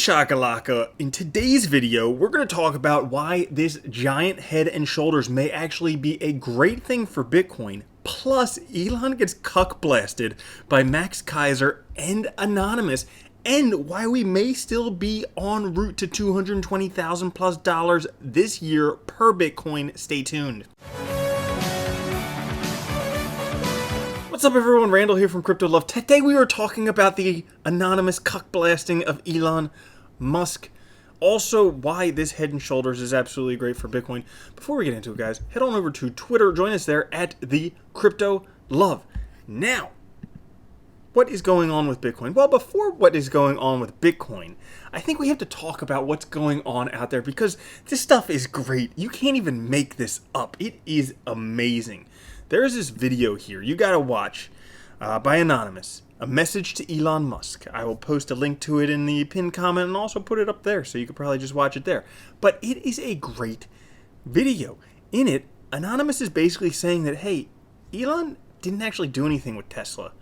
shakalaka! In today's video, we're going to talk about why this giant head and shoulders may actually be a great thing for Bitcoin. Plus, Elon gets cuck blasted by Max Keiser and Anonymous, and why we may still be en route to $220,000 plus this year per Bitcoin. Stay tuned. What's up, everyone? Randall here from Crypto Love. Today we are talking about the anonymous cuck blasting of Elon Musk. Also, why this head and shoulders is absolutely great for Bitcoin. Before we get into it, guys, head on over to Twitter. Join us there at the Crypto Love. Now, what is going on with Bitcoin? Well, before what is going on with Bitcoin, I think we have to talk about what's going on out there because this stuff is great. You can't even make this up. It is amazing. There's this video here you gotta watch by Anonymous, a message to Elon Musk. I will post a link to it in the pinned comment and also put it up there, so you could probably just watch it there. But it is a great video. In it, Anonymous is basically saying that, hey, Elon didn't actually do anything with Tesla.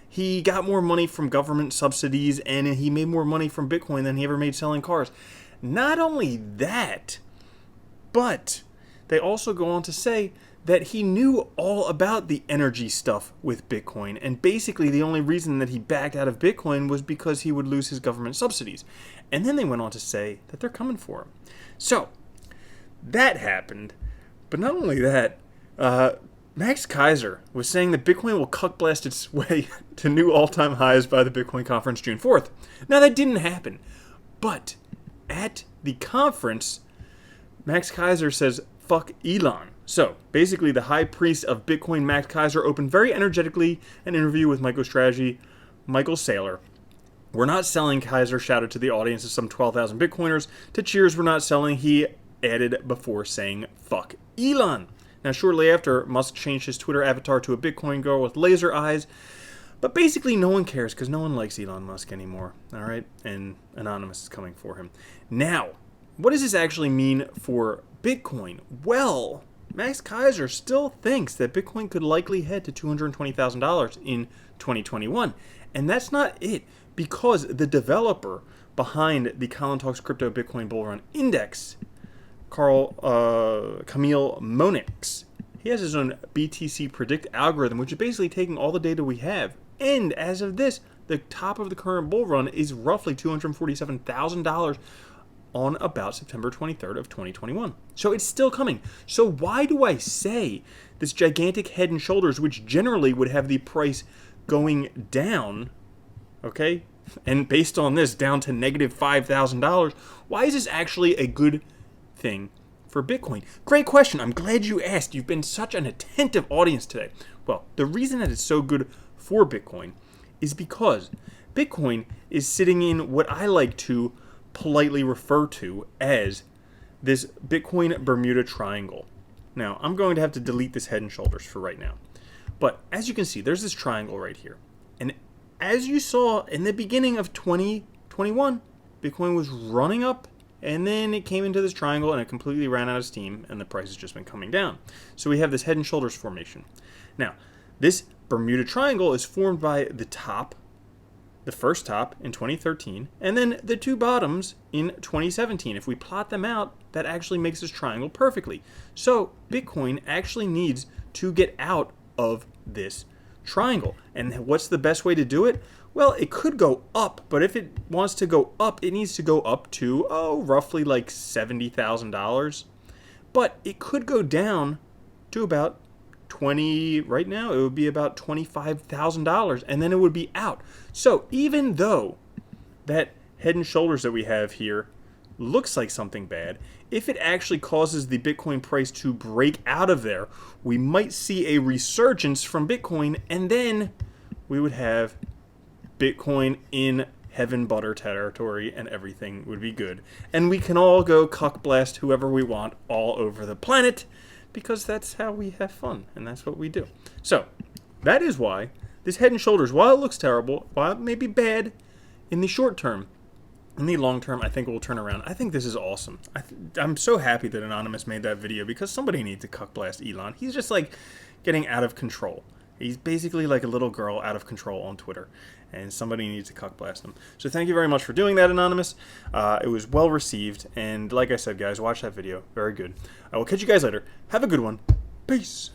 He got more money from government subsidies and he made more money from Bitcoin than he ever made selling cars. Not only that, but they also go on to say that he knew all about the energy stuff with Bitcoin, and basically the only reason that he backed out of Bitcoin was because he would lose his government subsidies. And then they went on to say that they're coming for him. So, that happened, but not only that, Max Keiser was saying that Bitcoin will cuck blast its way to new all-time highs by the Bitcoin conference June 4th. Now, that didn't happen, but at the conference, Max Keiser says, fuck Elon. So, basically, the high priest of Bitcoin, Max Keiser, opened very energetically an interview with MicroStrategy, Michael Saylor. We're not selling, Keiser shouted to the audience of some 12,000 Bitcoiners. To cheers, we're not selling, he added before saying, fuck Elon. Now, shortly after, Musk changed his Twitter avatar to a Bitcoin girl with laser eyes. But basically, no one cares because no one likes Elon Musk anymore. All right? And Anonymous is coming for him. Now, what does this actually mean for Bitcoin? Well, Max Keiser still thinks that Bitcoin could likely head to $220,000 in 2021. And that's not it, because the developer behind the Colin Talks Crypto Bitcoin Bull Run Index, Camille Monix, he has his own BTC Predict algorithm, which is basically taking all the data we have. And as of this, the top of the current bull run is roughly $247,000 on about September 23rd of 2021. So it's still coming. So why do I say this gigantic head and shoulders, which generally would have the price going down, okay, and based on this, down to negative $5,000, why is this actually a good thing for Bitcoin? Great question. I'm glad you asked. You've been such an attentive audience today. Well, the reason that it's so good for Bitcoin is because Bitcoin is sitting in what I like to politely refer to as this Bitcoin Bermuda Triangle. Now, I'm going to have to delete this head and shoulders for right now. But as you can see, there's this triangle right here. And as you saw in the beginning of 2021, Bitcoin was running up, and then it came into this triangle and it completely ran out of steam, and the price has just been coming down. So we have this head and shoulders formation. Now, this Bermuda Triangle is formed by the top, the first top in 2013, and then the two bottoms in 2017. If we plot them out, that actually makes this triangle perfectly. So Bitcoin actually needs to get out of this triangle. And what's the best way to do it? Well, it could go up, but if it wants to go up, it needs to go up to, roughly like $70,000. But it could go down to about right now it would be about $25,000, and then it would be out. So even though that head and shoulders that we have here looks like something bad, if it actually causes the Bitcoin price to break out of there, we might see a resurgence from Bitcoin, and then we would have Bitcoin in heaven butter territory and everything would be good. And we can all go cuck blast whoever we want all over the planet, because that's how we have fun, and that's what we do. So, that is why this head and shoulders, while it looks terrible, while it may be bad in the short term, in the long term, I think it will turn around. I think this is awesome. I'm so happy that Anonymous made that video, because somebody needs to cuck blast Elon. He's just like getting out of control. He's basically like a little girl out of control on Twitter. and somebody needs to cuck blast them. So thank you very much for doing that, Anonymous. It was well received, and like I said, guys, watch that video. Very good. I will catch you guys later. Have a good one. Peace.